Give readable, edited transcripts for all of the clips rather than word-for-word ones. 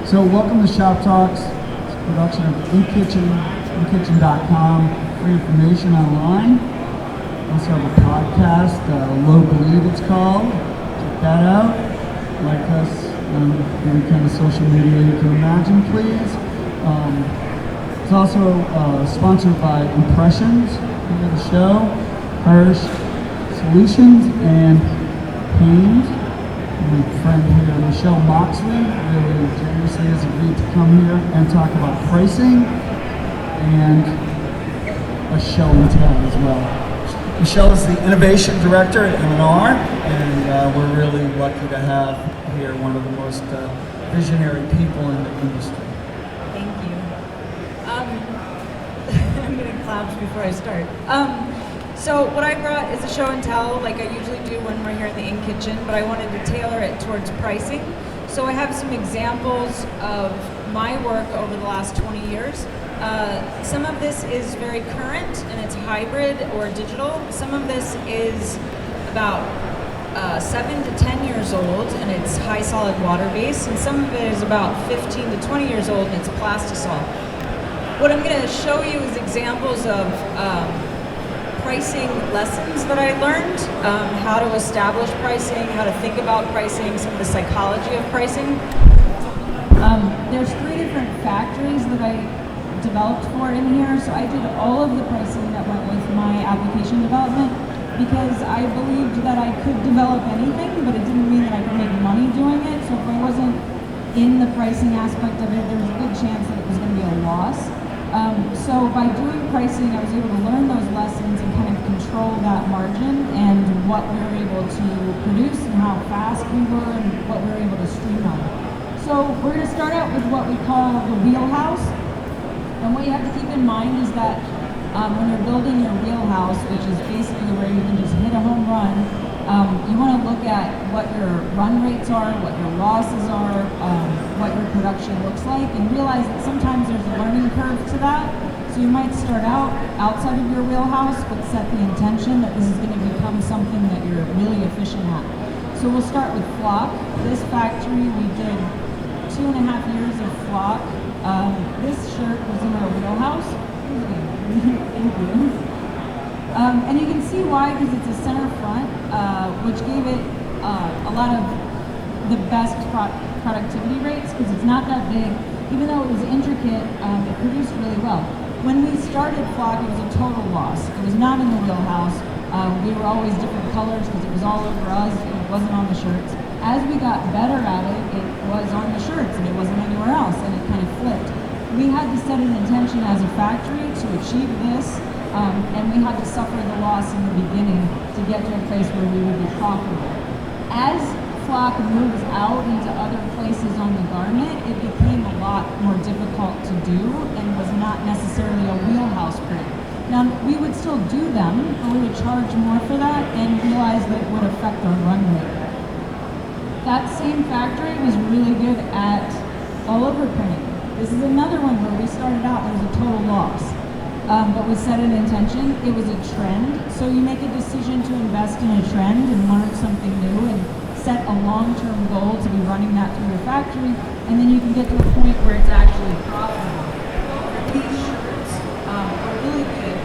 So welcome to Shop Talks. It's a production of inkitchen.com, free information online. We also have a podcast, Low Bleed it's called. Check that out. Like us on any kind of social media you can imagine, please. It's also sponsored by Impressions, the show, Hirsch Solutions and Hanes. My friend here, Michelle Moxley, really generously has agreed to come here and talk about pricing and a show and tell as well. Michelle is the Innovation Director at M&R, and we're really lucky to have here one of the most visionary people in the industry. Thank you. I'm going to clap before I start. So what I brought is a show and tell, like I usually do when we're here in the Ink Kitchen, but I wanted to tailor it towards pricing. So I have some examples of my work over the last 20 years. Some of this is very current and it's hybrid or digital. Some of this is about 7 to 10 years old and it's high solid water based, and some of it is about 15 to 20 years old and it's plastisol. What I'm going to show you is examples of pricing lessons that I learned, how to establish pricing, how to think about pricing, some of the psychology of pricing. There's 3 different factories that I developed for in here, so I did all of the pricing that went with my application development because I believed that I could develop anything, but it didn't mean that I could make money doing it, so if I wasn't in the pricing aspect of it, there was a good chance that it was going to be a loss. So by doing pricing, I was able to learn those lessons and kind of control that margin and what we were able to produce and how fast we were and what we were able to streamline. So we're going to start out with what we call the wheelhouse. And what you have to keep in mind is that when you're building your wheelhouse, which is basically where you can just hit a home run, you want to look at what your run rates are, what your losses are, what your production looks like, and realize that sometimes there's a learning curve to that. So you might start out outside of your wheelhouse, but set the intention that this is going to become something that you're really efficient at. So we'll start with flock. This factory, we did 2.5 years of flock. This shirt was in our wheelhouse. Thank you. And you can see why, because it's a center front, which gave it a lot of the best productivity rates, because it's not that big. Even though it was intricate, it produced really well. When we started flock, it was a total loss. It was not in the wheelhouse. We were always different colors because it was all over us. It wasn't on the shirts. As we got better at it, it was on the shirts and it wasn't anywhere else, and it kind of flipped. We had to set an intention as a factory to achieve this, and we had to suffer the loss in the beginning to get to a place where we would be profitable. As flock moves out into other places on the garment, it became a lot more difficult to do and was not necessarily a wheelhouse print. Now, we would still do them, but we would charge more for that and realize that it would affect our run rate. That same factory was really good at all over printing. This is another one where we started out, there was a total loss. But we set an intention, it was a trend, so you make a decision to invest in a trend and learn something new and set a long-term goal to be running that through your factory, and then you can get to a point where it's actually profitable. These shirts are really good.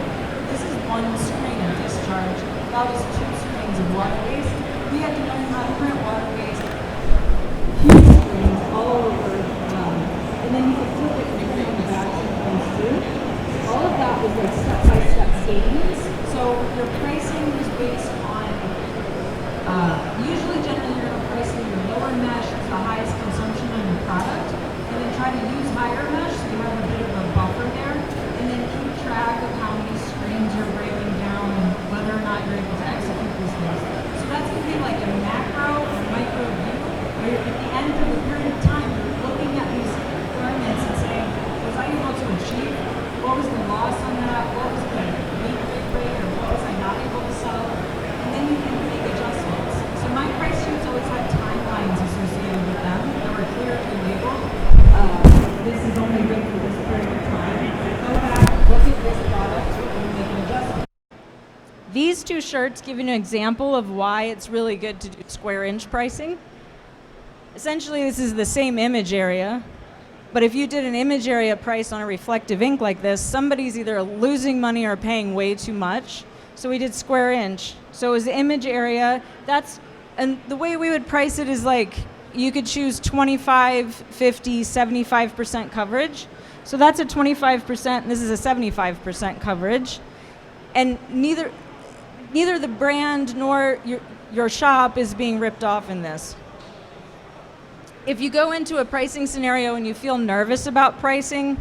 This is one screen of discharge. That was 2 screens of water waste. We had to learn how to print water waste, huge screens all over, and then you could flip it and print on the back sometimes too. All of that was like step-by-step savings. So your pricing was based on, usually generally you're pricing your lower mesh as the highest consumption on your product, and then try to use higher mesh so you have a bit of a buffer there, and then keep track of how many screens you're breaking down and whether or not you're able to execute these things. So that's going to be like a macro or micro view, where at the end of a period of time, you're looking at these garments and saying, was I able to achieve? What was the loss on that? What was the weak rate, or what was I not able to sell? And then you can make adjustments. So my price sheets always had timelines associated with them that were clearly labeled. This is only good for this period of time. Go back, look at this product, and make an adjustment. These 2 shirts give you an example of why it's really good to do square inch pricing. Essentially, this is the same image area. But if you did an image area price on a reflective ink like this, somebody's either losing money or paying way too much. So we did square inch. So it was the image area. And the way we would price it is like, you could choose 25, 50, 75% coverage. So that's a 25%, and this is a 75% coverage. And neither the brand nor your shop is being ripped off in this. If you go into a pricing scenario and you feel nervous about pricing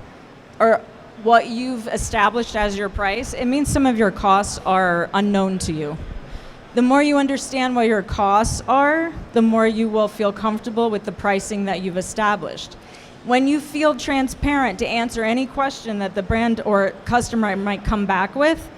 or what you've established as your price, it means some of your costs are unknown to you. The more you understand what your costs are, the more you will feel comfortable with the pricing that you've established. When you feel transparent to answer any question that the brand or customer might come back with,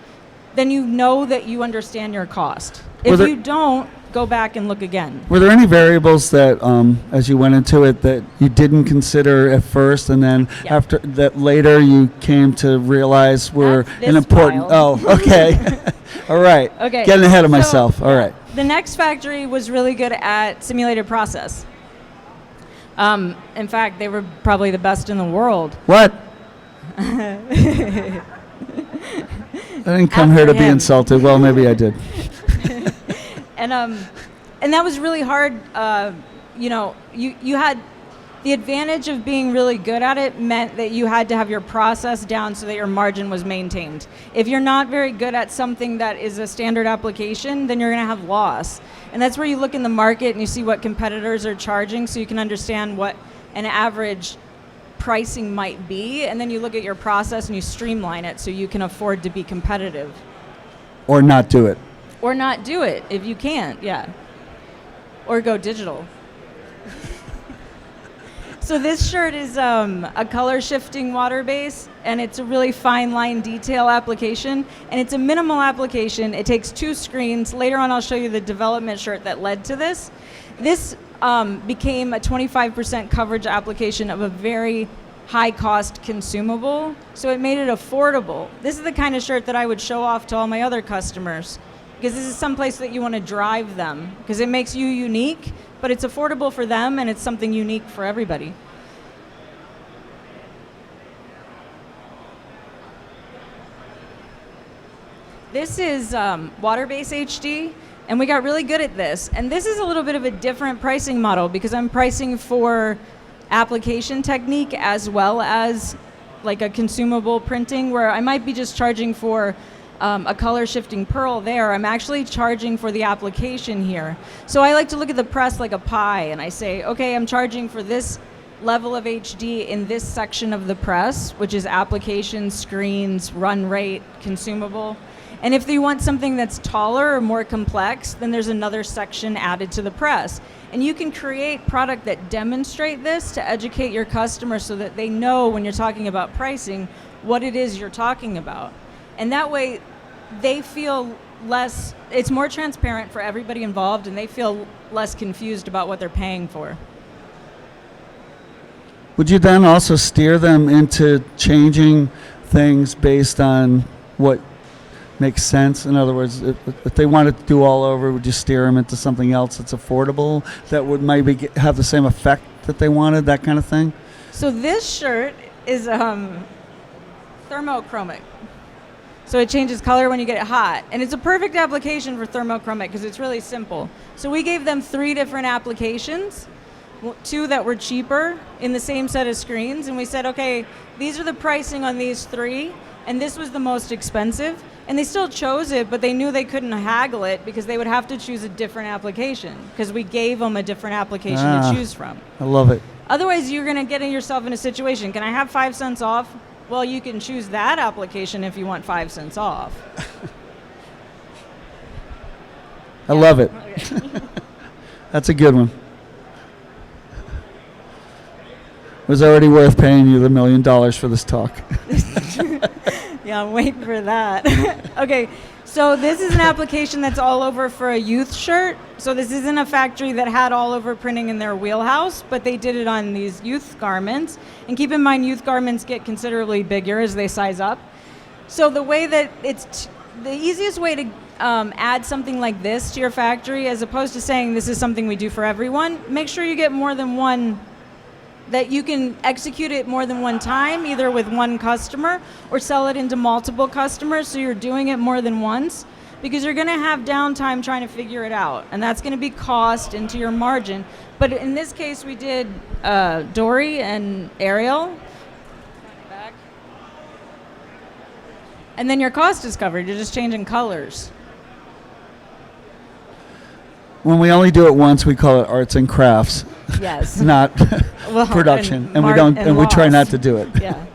then you know that you understand your cost. If you don't, go back and look again. Were there any variables that, as you went into it, that you didn't consider at first, and then after that later you came to realize were an important? File. Oh, okay. All right. Okay. Getting ahead of myself. All right. The next factory was really good at simulated process. In fact, they were probably the best in the world. What? I didn't come here to be insulted. Well, maybe I did. And that was really hard. You had the advantage of being really good at it meant that you had to have your process down so that your margin was maintained. If you're not very good at something that is a standard application, then you're going to have loss. And that's where you look in the market and you see what competitors are charging so you can understand what an average pricing might be. And then you look at your process and you streamline it so you can afford to be competitive. Or not do it. Or not do it if you can't, yeah. Or go digital. So this shirt is a color shifting water base, and it's a really fine line detail application, and it's a minimal application. It takes 2 screens. Later on I'll show you the development shirt that led to this. This became a 25% coverage application of a very high cost consumable, so it made it affordable. This is the kind of shirt that I would show off to all my other customers, because this is someplace that you want to drive them, because it makes you unique, but it's affordable for them and it's something unique for everybody. This is water-based HD, and we got really good at this. And this is a little bit of a different pricing model because I'm pricing for application technique as well as like a consumable printing, where I might be just charging for a color shifting pearl there. I'm actually charging for the application here. So I like to look at the press like a pie, and I say, okay, I'm charging for this level of HD in this section of the press, which is application, screens, run rate, consumable. And if you want something that's taller or more complex, then there's another section added to the press. And you can create product that demonstrate this to educate your customer so that they know when you're talking about pricing what it is you're talking about. And that way they feel less, it's more transparent for everybody involved, and they feel less confused about what they're paying for. Would you then also steer them into changing things based on what makes sense? In other words, if they wanted to do all over, would you steer them into something else that's affordable that would maybe have the same effect that they wanted, that kind of thing? So this shirt is thermochromic. So it changes color when you get it hot. And it's a perfect application for thermochromic because it's really simple. So we gave them 3 different applications, 2 that were cheaper in the same set of screens. And we said, okay, these are the pricing on these 3, and this was the most expensive. And they still chose it, but they knew they couldn't haggle it because they would have to choose a different application because we gave them a different application to choose from. I love it. Otherwise, you're going to get yourself in a situation. Can I have 5 cents off? Well, you can choose that application if you want 5 cents off. I love it. Okay. That's a good one. It was already worth paying you the $1 million for this talk. Yeah, I'm waiting for that. Okay, so this is an application that's all over for a youth shirt. So this isn't a factory that had all over printing in their wheelhouse, but they did it on these youth garments. And keep in mind, youth garments get considerably bigger as they size up. So the way that the easiest way to add something like this to your factory, as opposed to saying this is something we do for everyone, make sure you get more than one that you can execute it more than one time, either with one customer or sell it into multiple customers, so you're doing it more than once, because you're going to have downtime trying to figure it out, and that's going to be cost into your margin. But in this case, we did Dory and Ariel. And then your cost is covered. You're just changing colors. When we only do it once, we call it arts and crafts. Yes. Not production, and we try not to do it. Yeah.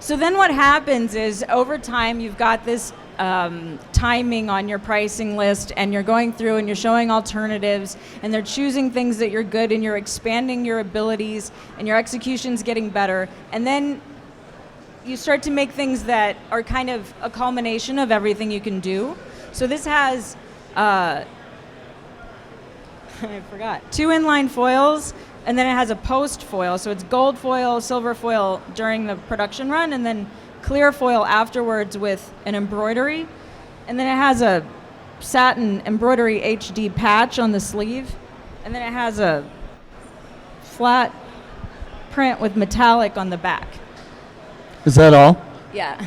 So then what happens is, over time, you've got this timing on your pricing list, and you're going through and you're showing alternatives, and they're choosing things that you're good, and you're expanding your abilities, and your execution's getting better. And then you start to make things that are kind of a culmination of everything you can do. So this has, I forgot, 2 inline foils, and then it has a post foil. So it's gold foil, silver foil during the production run, and then clear foil afterwards with an embroidery. And then it has a satin embroidery HD patch on the sleeve. And then it has a flat print with metallic on the back. Is that all? Yeah.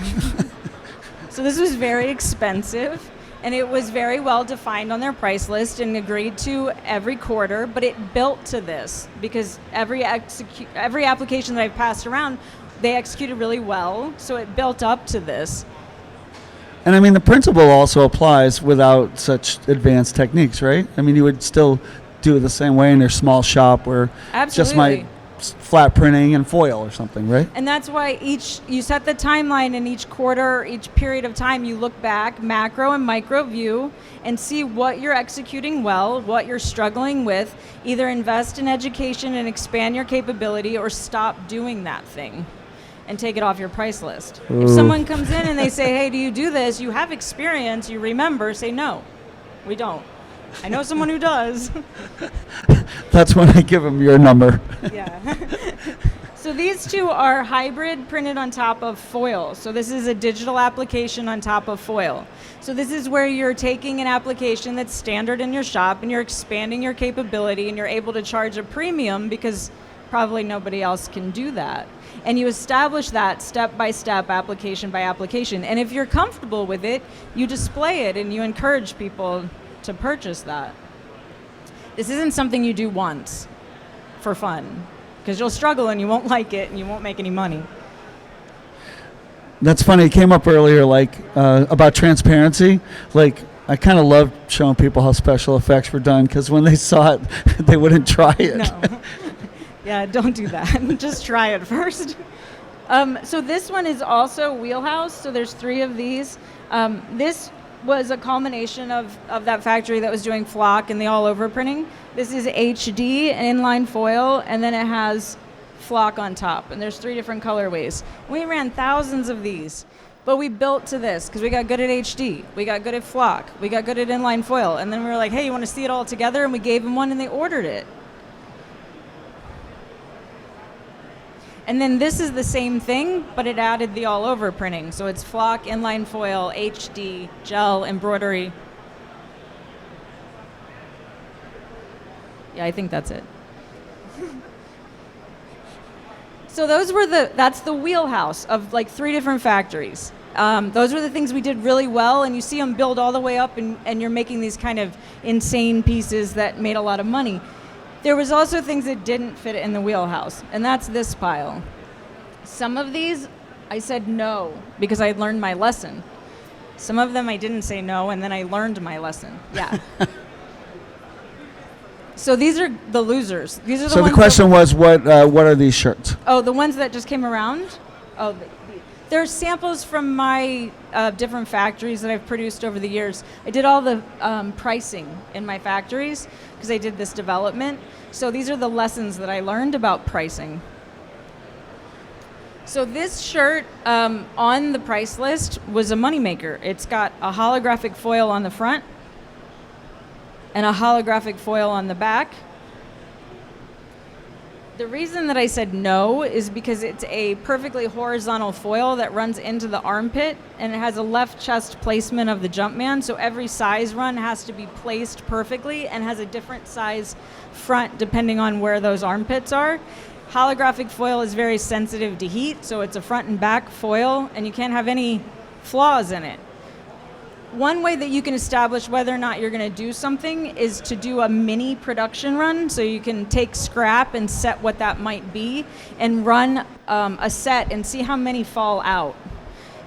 So this was very expensive, and it was very well defined on their price list and agreed to every quarter, but it built to this because every application that I've passed around, they executed really well, so it built up to this. And I mean, the principle also applies without such advanced techniques, right? I mean, you would still do it the same way in their small shop where just my flat printing and foil or something, right? And that's why you set the timeline in each quarter, each period of time, you look back, macro and micro view, and see what you're executing well, what you're struggling with, either invest in education and expand your capability, or stop doing that thing and take it off your price list. Ooh. If someone comes in and they say, hey, do you do this? You have experience, you remember, say no, we don't. I know someone who does. That's when I give them your number. Yeah. So these two are hybrid printed on top of foil. So this is a digital application on top of foil. So this is where you're taking an application that's standard in your shop and you're expanding your capability, and you're able to charge a premium because probably nobody else can do that. And you establish that step by step, application by application. And if you're comfortable with it, you display it and you encourage people to purchase that. This isn't something you do once for fun, because you'll struggle and you won't like it and you won't make any money. That's funny. It came up earlier, like about transparency. Like, I kind of loved showing people how special effects were done, because when they saw it, they wouldn't try it. No. Yeah, don't do that. Just try it first. So this one is also Wheelhouse. So there's 3 of these. This was a culmination of that factory that was doing flock and the all-over printing. This is HD, an inline foil, and then it has flock on top. And there's 3 different colorways. We ran thousands of these, but we built to this because we got good at HD, we got good at flock, we got good at inline foil. And then we were like, hey, you want to see it all together? And we gave them one and they ordered it. And then this is the same thing, but it added the all-over printing. So it's flock, inline foil, HD, gel, embroidery. Yeah, I think that's it. So that's the wheelhouse of like 3 different factories. Those were the things we did really well, and you see them build all the way up, and you're making these kind of insane pieces that made a lot of money. There was also things that didn't fit in the wheelhouse, and that's this pile. Some of these, I said no, because I learned my lesson. Some of them I didn't say no, and then I learned my lesson. Yeah. So these are the losers. These are the So ones the question was, what are these shirts? Oh, the ones that just came around? Oh, they're samples from my different factories that I've produced over the years. I did all the pricing in my factories because I did this development. So these are the lessons that I learned about pricing. So this shirt on the price list was a moneymaker. It's got a holographic foil on the front and a holographic foil on the back. The reason that I said no is because it's a perfectly horizontal foil that runs into the armpit, and it has a left chest placement of the Jumpman, so every size run has to be placed perfectly and has a different size front depending on where those armpits are. Holographic foil is very sensitive to heat, so it's a front and back foil, and you can't have any flaws in it. One way that you can establish whether or not you're going to do something is to do a mini production run, so you can take scrap and set what that might be, and run a set and see how many fall out.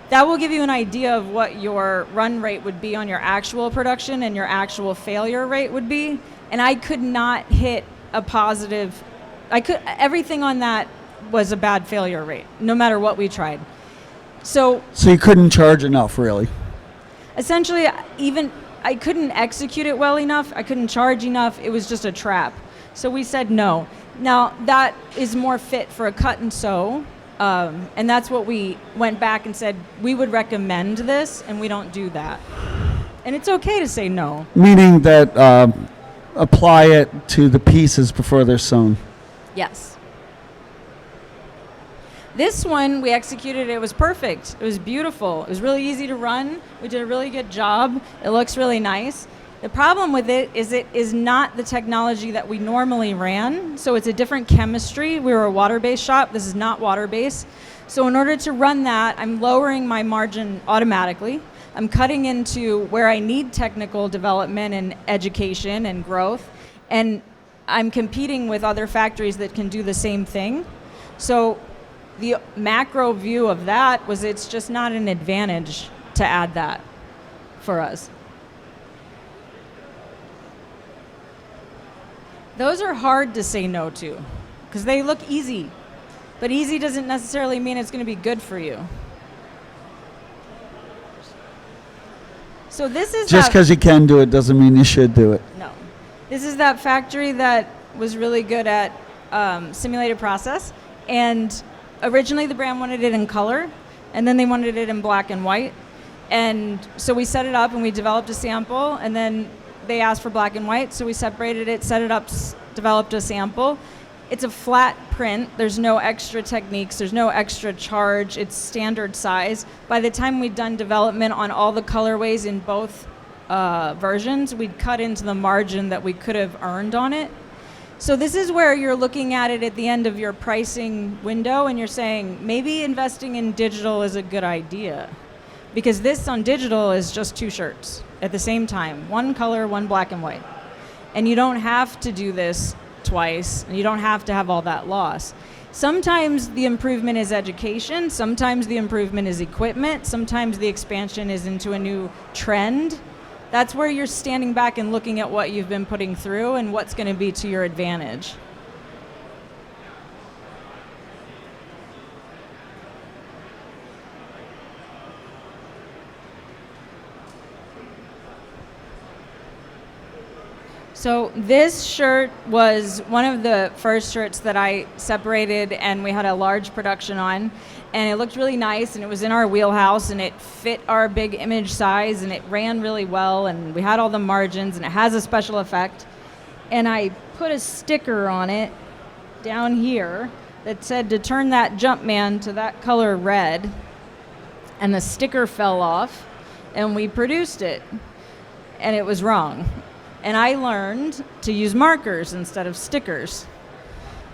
That will give you an idea of what your run rate would be on your actual production and your actual failure rate would be. And I could not hit a positive. Everything on that was a bad failure rate, no matter what we tried. So you couldn't charge enough, really? Essentially, even I couldn't execute it well enough. I couldn't charge enough. It was just a trap. So we said no. Now, that is more fit for a cut and sew. And that's what we went back and said, we would recommend this, and we don't do that. And it's okay to say no. Meaning that apply it to the pieces before they're sewn. Yes. This one, we executed, it was perfect. It was beautiful. It was really easy to run. We did a really good job. It looks really nice. The problem with it is not the technology that we normally ran. So it's a different chemistry. We were a water-based shop. This is not water-based. So in order to run that, I'm lowering my margin automatically. I'm cutting into where I need technical development and education and growth. And I'm competing with other factories that can do the same thing. So the macro view of that was it's just not an advantage to add that for us. Those are hard to say no to because they look easy, but easy doesn't necessarily mean it's going to be good for you. So this is just because you can do it doesn't mean you should do it. No. This is that factory that was really good at simulated process, and originally the brand wanted it in color, and then they wanted it in black and white. And so we set it up and we developed a sample, and then they asked for black and white, so we separated it, set it up, developed a sample. It's a flat print. There's no extra techniques. There's no extra charge. It's standard size. By the time we'd done development on all the colorways in both versions, we'd cut into the margin that we could have earned on it. So this is where you're looking at it at the end of your pricing window and you're saying, maybe investing in digital is a good idea. Because this on digital is just 2 shirts at the same time. 1 color, 1 black and white. And you don't have to do this twice, and you don't have to have all that loss. Sometimes the improvement is education, sometimes the improvement is equipment, sometimes the expansion is into a new trend. That's where you're standing back and looking at what you've been putting through and what's going to be to your advantage. So this shirt was one of the first shirts that I separated and we had a large production on, and it looked really nice, and it was in our wheelhouse, and it fit our big image size, and it ran really well, and we had all the margins, and it has a special effect. And I put a sticker on it down here that said to turn that Jumpman to that color red, and the sticker fell off, and we produced it, and it was wrong. And I learned to use markers instead of stickers.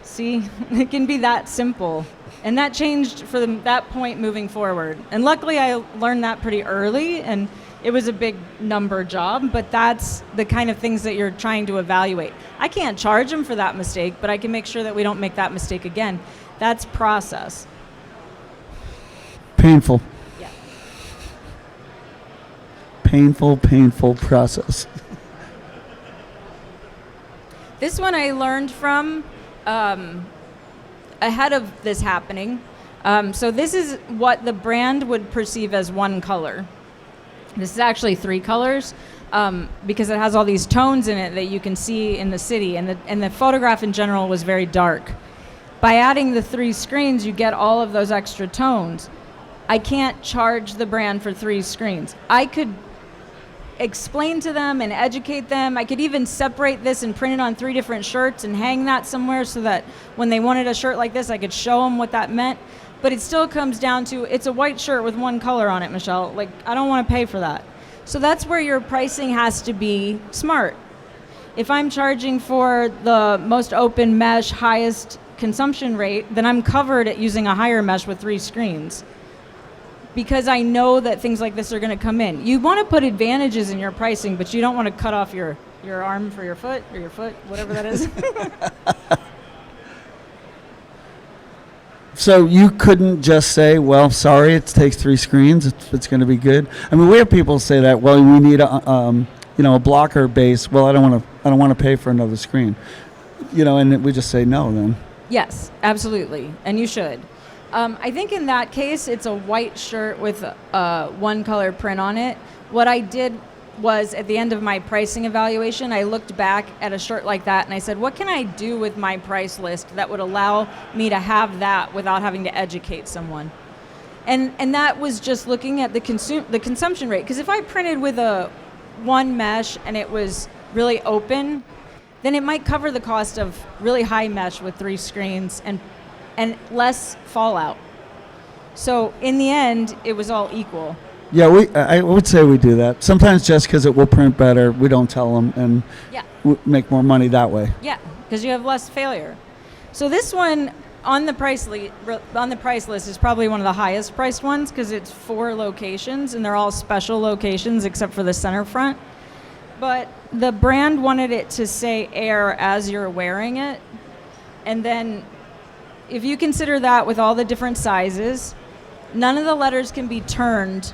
See, it can be that simple. And that changed for that point moving forward. And luckily I learned that pretty early, and it was a big number job, but that's the kind of things that you're trying to evaluate. I can't charge them for that mistake, but I can make sure that we don't make that mistake again. That's process. Painful. Yeah. Painful process. This one I learned from ahead of this happening. So this is what the brand would perceive as 1 color. This is actually 3 colors because it has all these tones in it that you can see in the city, and the photograph in general was very dark. By adding the 3 screens, you get all of those extra tones. I can't charge the brand for 3 screens. I could explain to them and educate them. I could even separate this and print it on 3 different shirts and hang that somewhere so that when they wanted a shirt like this, I could show them what that meant. But it still comes down to, it's a white shirt with 1 color on it, Michelle. Like, I don't want to pay for that. So that's where your pricing has to be smart. If I'm charging for the most open mesh, highest consumption rate, then I'm covered at using a higher mesh with 3 screens. Because I know that things like this are going to come in. You want to put advantages in your pricing, but you don't want to cut off your arm for your foot, or your foot, whatever that is. So you couldn't just say, well, sorry, it takes 3 screens. It's going to be good. I mean, we have people say that. Well, we need a blocker base. Well, I don't want to pay for another screen. And we just say no then. Yes, absolutely, and you should. I think in that case, it's a white shirt with one color print on it. What I did was, at the end of my pricing evaluation, I looked back at a shirt like that and I said, what can I do with my price list that would allow me to have that without having to educate someone? And that was just looking at the consumption rate. Because if I printed with a one mesh and it was really open, then it might cover the cost of really high mesh with 3 screens and less fallout. So in the end, it was all equal. Yeah, I would say we do that. Sometimes just because it will print better, we don't tell them, and make more money that way. Yeah, because you have less failure. So this one on the price list is probably one of the highest priced ones because it's 4 locations, and they're all special locations except for the center front. But the brand wanted it to say air as you're wearing it. And then if you consider that with all the different sizes, none of the letters can be turned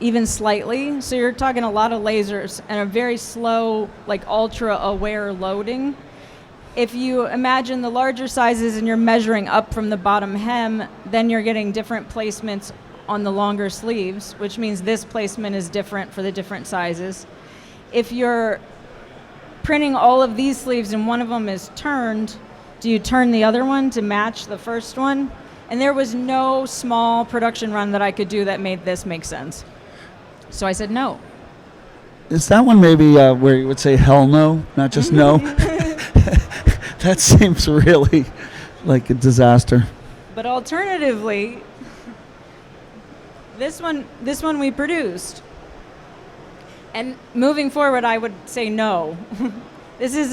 even slightly. So you're talking a lot of lasers and a very slow, like ultra aware loading. If you imagine the larger sizes and you're measuring up from the bottom hem, then you're getting different placements on the longer sleeves, which means this placement is different for the different sizes. If you're printing all of these sleeves and one of them is turned, do you turn the other one to match the first one? And there was no small production run that I could do that made this make sense. So I said no. Is that one maybe where you would say hell no, not just no? That seems really like a disaster. But alternatively, this one we produced. And moving forward, I would say no. This is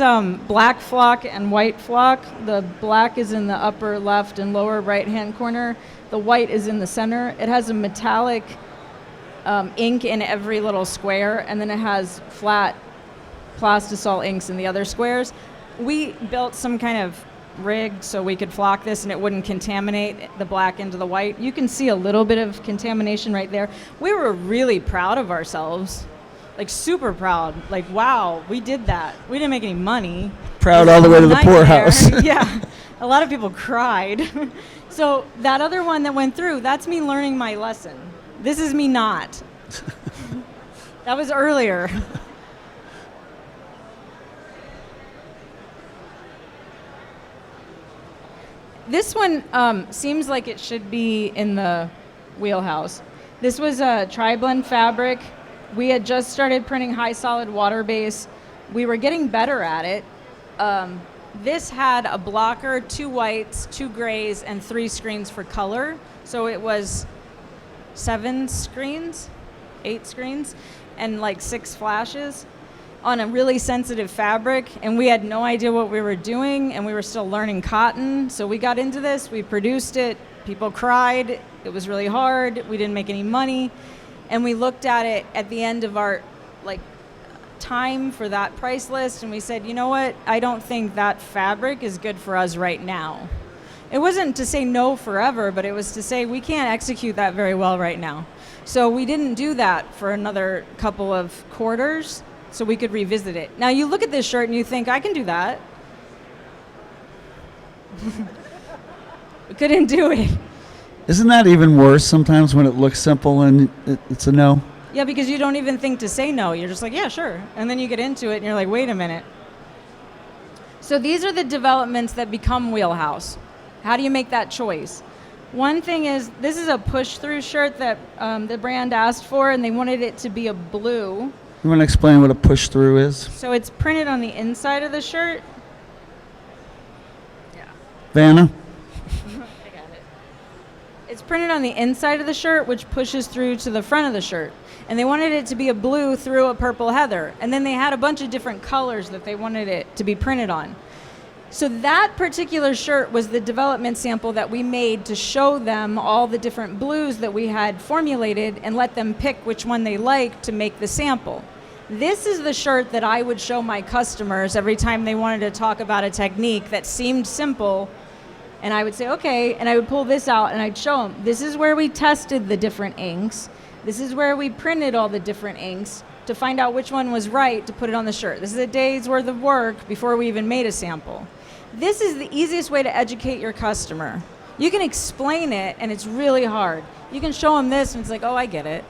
black flock and white flock. The black is in the upper left and lower right-hand corner. The white is in the center. It has a metallic ink in every little square, and then it has flat plastisol inks in the other squares. We built some kind of rig so we could flock this and it wouldn't contaminate the black into the white. You can see a little bit of contamination right there. We were really proud of ourselves. Like super proud, like wow, we did that. We didn't make any money. Proud all the way to the poorhouse. Yeah, a lot of people cried. So that other one that went through, that's me learning my lesson. This is me not. That was earlier. This one seems like it should be in the wheelhouse. This was a tri-blend fabric. We had just started printing high solid water base. We were getting better at it. This had a blocker, 2 whites, 2 grays, and 3 screens for color. So it was 7 screens, 8 screens, and like 6 flashes on a really sensitive fabric. And we had no idea what we were doing, and we were still learning cotton. So we got into this, we produced it, people cried, it was really hard, we didn't make any money. And we looked at it at the end of our time for that price list, and we said, you know what? I don't think that fabric is good for us right now. It wasn't to say no forever, but it was to say we can't execute that very well right now. So we didn't do that for another couple of quarters so we could revisit it. Now you look at this shirt and you think, I can do that. We couldn't do it. Isn't that even worse sometimes when it looks simple and it's a no? Yeah, because you don't even think to say no. You're just like, yeah, sure. And then you get into it and you're like, wait a minute. So these are the developments that become Wheelhouse. How do you make that choice? One thing is, this is a push-through shirt that the brand asked for, and they wanted it to be a blue. You want to explain what a push-through is? So it's printed on the inside of the shirt. Yeah. Vanna? It's printed on the inside of the shirt, which pushes through to the front of the shirt. And they wanted it to be a blue through a purple heather. And then they had a bunch of different colors that they wanted it to be printed on. So that particular shirt was the development sample that we made to show them all the different blues that we had formulated and let them pick which one they liked to make the sample. This is the shirt that I would show my customers every time they wanted to talk about a technique that seemed simple. And I would say, okay, and I would pull this out and I'd show them, this is where we tested the different inks. This is where we printed all the different inks to find out which one was right to put it on the shirt. This is a day's worth of work before we even made a sample. This is the easiest way to educate your customer. You can explain it and it's really hard. You can show them this and it's like, oh, I get it.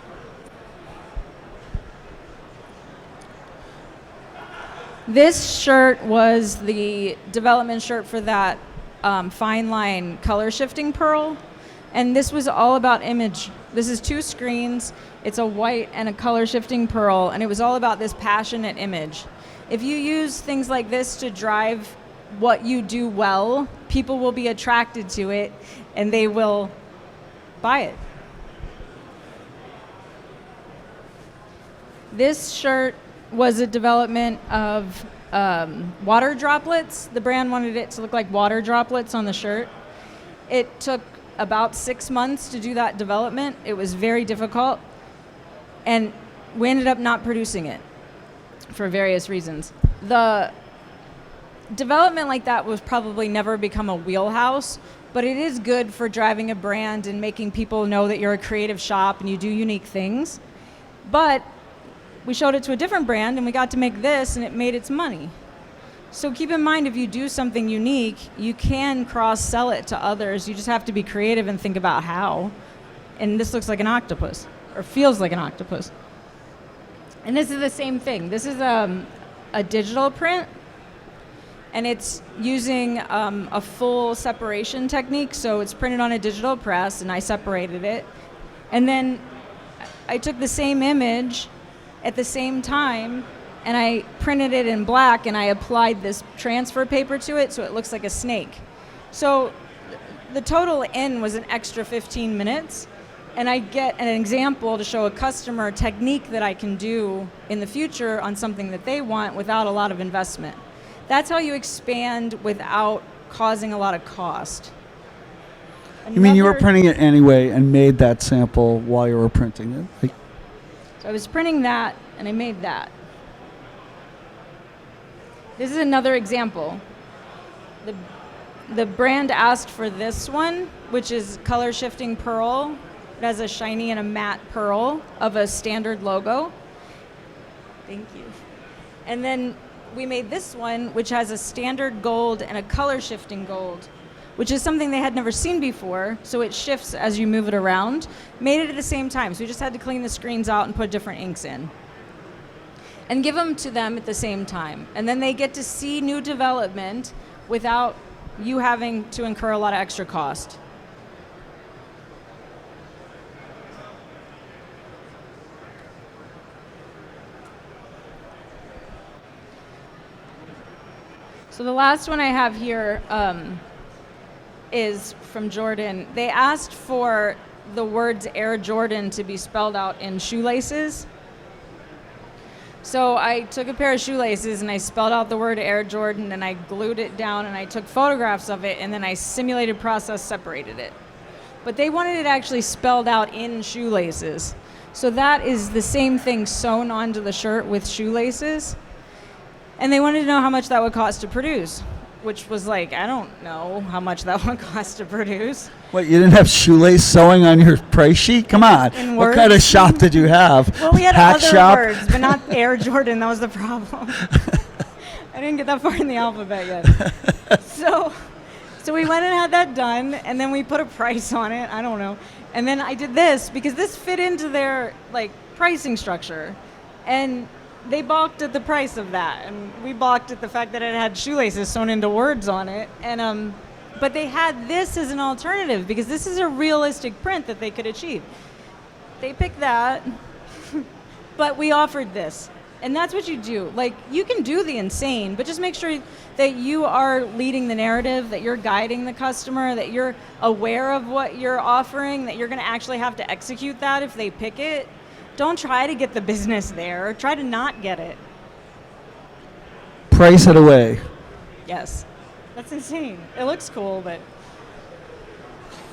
This shirt was the development shirt for that fine line color shifting pearl. And this was all about image. This is 2 screens. It's a white and a color shifting pearl. And it was all about this passionate image. If you use things like this to drive what you do well, people will be attracted to it and they will buy it. This shirt was a development of water droplets. The brand wanted it to look like water droplets on the shirt. It took about 6 months to do that development. It was very difficult and we ended up not producing it for various reasons. The development like that was probably never become a wheelhouse, but it is good for driving a brand and making people know that you're a creative shop and you do unique things. But we showed it to a different brand and we got to make this and it made its money. So keep in mind, if you do something unique, you can cross-sell it to others. You just have to be creative and think about how. And this looks like an octopus, or feels like an octopus. And this is the same thing. This is a digital print. And it's using a full separation technique. So it's printed on a digital press and I separated it. And then I took the same image at the same time and I printed it in black and I applied this transfer paper to it so it looks like a snake. So the total in was an extra 15 minutes. And I get an example to show a customer a technique that I can do in the future on something that they want without a lot of investment. That's how you expand without causing a lot of cost. You mean you were printing it anyway and made that sample while you were printing it? So I was printing that and I made that. This is another example. The brand asked for this one, which is color shifting pearl. It has a shiny and a matte pearl of a standard logo. Thank you. And then we made this one, which has a standard gold and a color shifting gold, which is something they had never seen before, so it shifts as you move it around. Made it at the same time, so we just had to clean the screens out and put different inks in. And give them to them at the same time. And then they get to see new development without you having to incur a lot of extra cost. So the last one I have here is from Jordan. They asked for the words Air Jordan to be spelled out in shoelaces. So I took a pair of shoelaces and I spelled out the word Air Jordan and I glued it down and I took photographs of it and then I simulated process separated it. But they wanted it actually spelled out in shoelaces. So that is the same thing sewn onto the shirt with shoelaces. And they wanted to know how much that would cost to produce, which was like, I don't know how much that would cost to produce. What, you didn't have shoelace sewing on your price sheet? Come on. What kind of shop did you have? Well, we had Hack other shop? words, but not Air Jordan. That was the problem. I didn't get that far in the alphabet yet. So we went and had that done, and then we put a price on it. I don't know. And then I did this because this fit into their pricing structure. And they balked at the price of that, and we balked at the fact that it had shoelaces sewn into words on it. And but they had this as an alternative because this is a realistic print that they could achieve. They picked that, but we offered this. And that's what you do. You can do the insane, but just make sure that you are leading the narrative, that you're guiding the customer, that you're aware of what you're offering, that you're going to actually have to execute that if they pick it. Don't try to get the business there. Try to not get it. Price it away. Yes. That's insane. It looks cool, but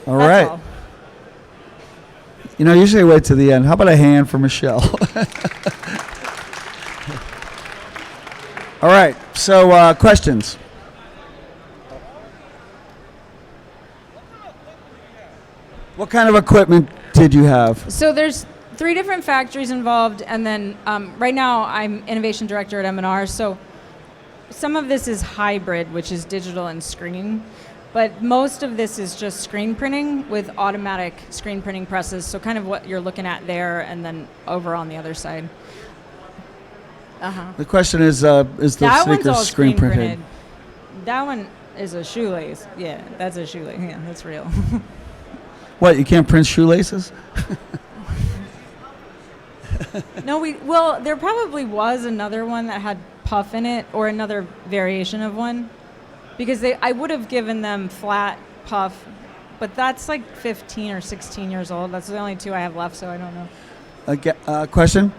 All right. all. You know, usually wait to the end. How about a hand for Michelle? All right, so questions? What kind of equipment did you have? So there's 3 different factories involved, and then right now I'm innovation director at M&R. So some of this is hybrid, which is digital and screen, but most of this is just screen printing with automatic screen printing presses. So kind of what you're looking at there, and then over on the other side. The question is the That one's sneaker all screen printed? printed. That one is a shoelace. Yeah, that's a shoelace. Yeah, that's real. What, you can't print shoelaces? No, well, there probably was another one that had puff in it, or another variation of one, because I would have given them flat puff, but that's like 15 or 16 years old. That's the only 2 I have left, so I don't know. Question?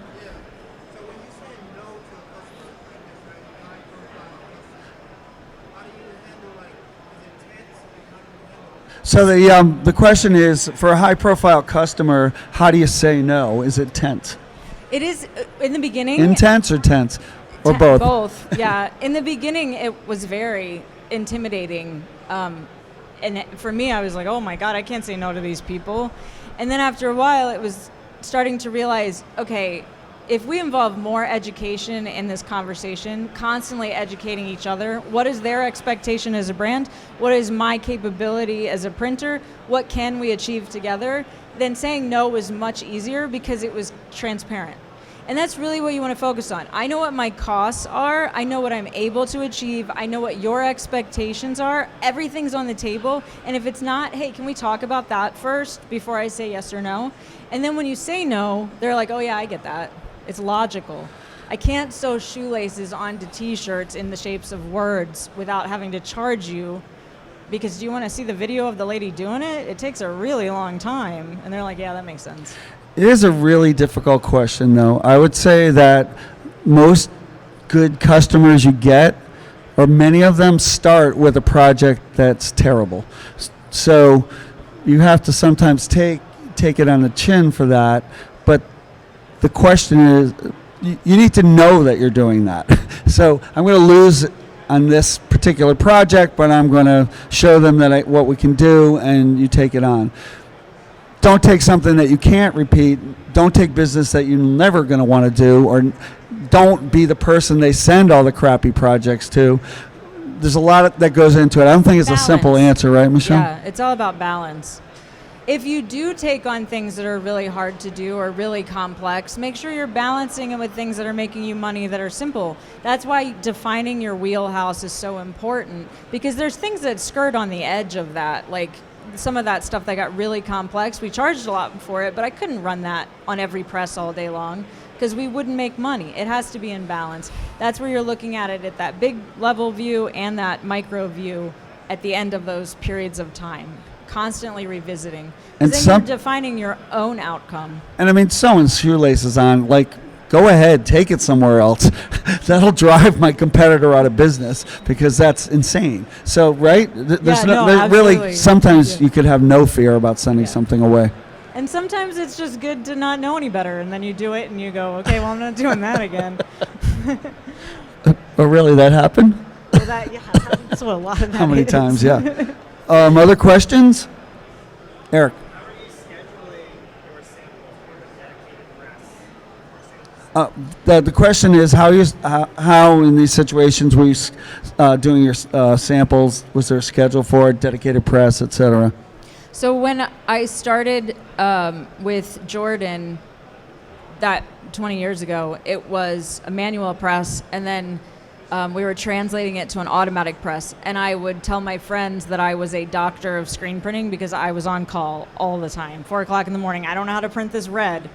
So the question is, for a high-profile customer, how do you say no? Is it tense? It is in the beginning. Intense or tense? Or both? Both, yeah. In the beginning, it was very intimidating. And for me, I was like, oh my God, I can't say no to these people. And then after a while, it was starting to realize, okay, if we involve more education in this conversation, constantly educating each other, what is their expectation as a brand? What is my capability as a printer? What can we achieve together? Then saying no was much easier because it was transparent. And that's really what you want to focus on. I know what my costs are. I know what I'm able to achieve. I know what your expectations are. Everything's on the table. And if it's not, hey, can we talk about that first before I say yes or no? And then when you say no, they're like, oh yeah, I get that. It's logical. I can't sew shoelaces onto t-shirts in the shapes of words without having to charge you, because do you want to see the video of the lady doing it? It takes a really long time. And they're like, yeah, that makes sense. It is a really difficult question, though. I would say that most good customers you get, or many of them, start with a project that's terrible. So you have to sometimes take it on the chin for that. But the question is, you need to know that you're doing that. So I'm going to lose on this particular project, but I'm going to show them that what we can do, and you take it on. Don't take something that you can't repeat. Don't take business that you're never going to want to do, or don't be the person they send all the crappy projects to. There's a lot that goes into it. I don't think it's balance. A simple answer, right, Michelle? Yeah, it's all about balance. If you do take on things that are really hard to do or really complex, make sure you're balancing it with things that are making you money that are simple. That's why defining your wheelhouse is so important, because there's things that skirt on the edge of that, like some of that stuff that got really complex. We charged a lot for it, but I couldn't run that on every press all day long because we wouldn't make money. It has to be in balance. That's where you're looking at it at that big level view and that micro view at the end of those periods of time. Constantly revisiting. And then you're defining your own outcome. And I mean, sewing shoelaces on, like, go ahead, take it somewhere else. That'll drive my competitor out of business, because that's insane. So, right? There's really, sometimes you could have no fear about sending something away. And sometimes it's just good to not know any better, and then you do it and you go, okay, well, I'm not doing that again. Oh, really? That happened? Well, that's what a lot of that How many is. times, yeah. Other questions? Eric. How are you scheduling your samples for a dedicated press? The question is, how in these situations were you doing your samples? Was there a schedule for it, dedicated press, et cetera? So when I started with Jordan, that 20 years ago, it was a manual press, and then we were translating it to an automatic press. And I would tell my friends that I was a doctor of screen printing because I was on call all the time. 4 o'clock in the morning, I don't know how to print this red.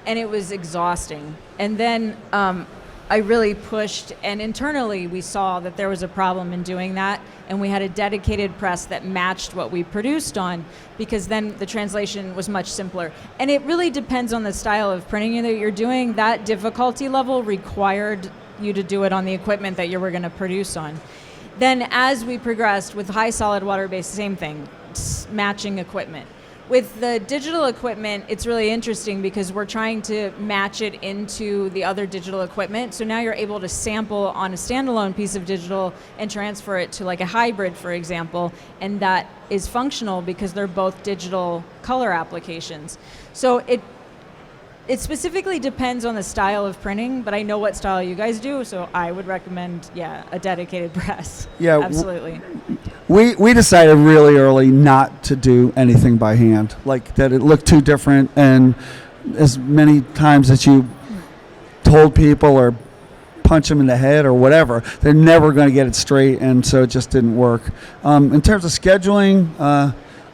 And it was exhausting. And then I really pushed, and internally we saw that there was a problem in doing that, and we had a dedicated press that matched what we produced on, because then the translation was much simpler. And it really depends on the style of printing that you're doing. That difficulty level required you to do it on the equipment that you were going to produce on. Then as we progressed with high solid water base, same thing, matching equipment. With the digital equipment, it's really interesting because we're trying to match it into the other digital equipment. So now you're able to sample on a standalone piece of digital and transfer it to like a hybrid, for example, and that is functional because they're both digital color applications. So it specifically depends on the style of printing, but I know what style you guys do, so I would recommend, a dedicated press. Yeah, absolutely. We decided really early not to do anything by hand, like that it looked too different, and as many times as you told people or punch them in the head or whatever, they're never going to get it straight, and so it just didn't work. In terms of scheduling,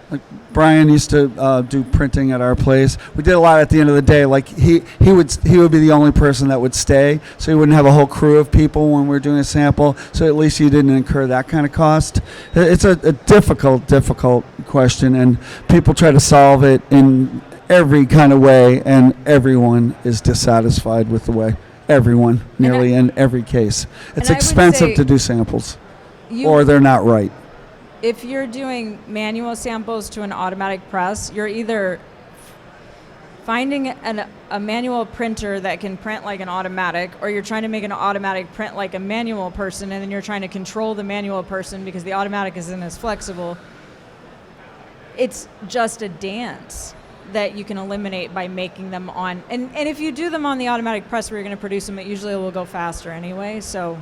like Brian used to do printing at our place. We did a lot at the end of the day. Like he would be the only person that would stay, so he wouldn't have a whole crew of people when we were doing a sample. So at least you didn't incur that kind of cost. It's a difficult question, and people try to solve it in every kind of way, and everyone is dissatisfied with the way. Everyone, nearly in every case. It's expensive to do samples, or they're not right. If you're doing manual samples to an automatic press, you're either finding a manual printer that can print like an automatic, or you're trying to make an automatic print like a manual person, and then you're trying to control the manual person because the automatic isn't as flexible. It's just a dance that you can eliminate by making them on. And if you do them on the automatic press where you're going to produce them, it usually will go faster anyway, so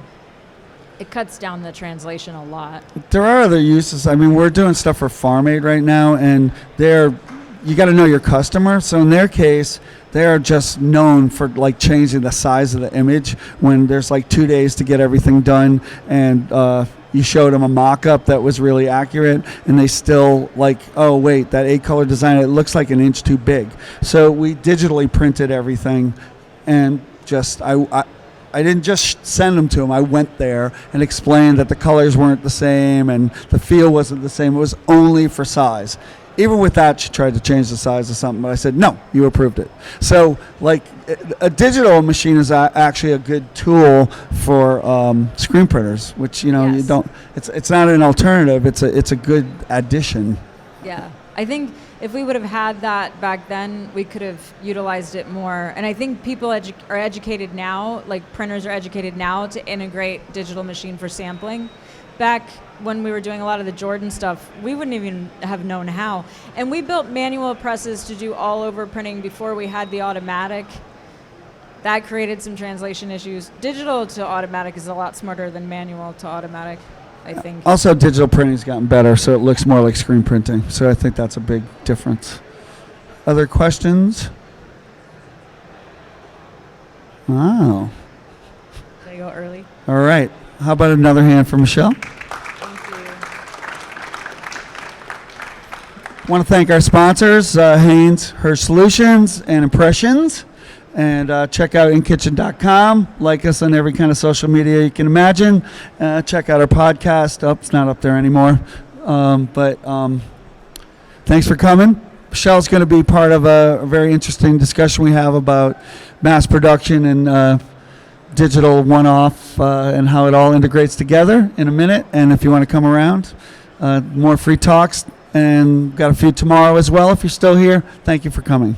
it cuts down the translation a lot. There are other uses. I mean, we're doing stuff for Farm Aid right now, and you got to know your customer. So in their case, they're just known for like changing the size of the image when there's like 2 days to get everything done, and you showed them a mock-up that was really accurate, and they still like, oh wait, that 8-color design, it looks like an inch too big. So we digitally printed everything, and just I didn't just send them to him. I went there and explained that the colors weren't the same and the feel wasn't the same. It was only for size. Even with that, she tried to change the size of something, but I said, no, you approved it. So, like, a digital machine is actually a good tool for screen printers, which, yes. You don't, it's not an alternative. It's a good addition. Yeah. I think if we would have had that back then, we could have utilized it more. And I think people are educated now, like printers are educated now to integrate digital machine for sampling. Back when we were doing a lot of the Jordan stuff, we wouldn't even have known how. And we built manual presses to do all over printing before we had the automatic. That created some translation issues. Digital to automatic is a lot smarter than manual to automatic, I think. Also, digital printing's gotten better, so it looks more like screen printing. So I think that's a big difference. Other questions? Wow. Did I go early? All right. How about another hand for Michelle? Thank you. I want to thank our sponsors, Hanes, Hirsch Solutions, and Impressions. And check out inkitchen.com. Like us on every kind of social media you can imagine. Check out our podcast. Oh, it's not up there anymore. But thanks for coming. Michelle's going to be part of a very interesting discussion we have about mass production and digital one-off and how it all integrates together in a minute. And if you want to come around, more free talks. And got a few tomorrow as well if you're still here. Thank you for coming.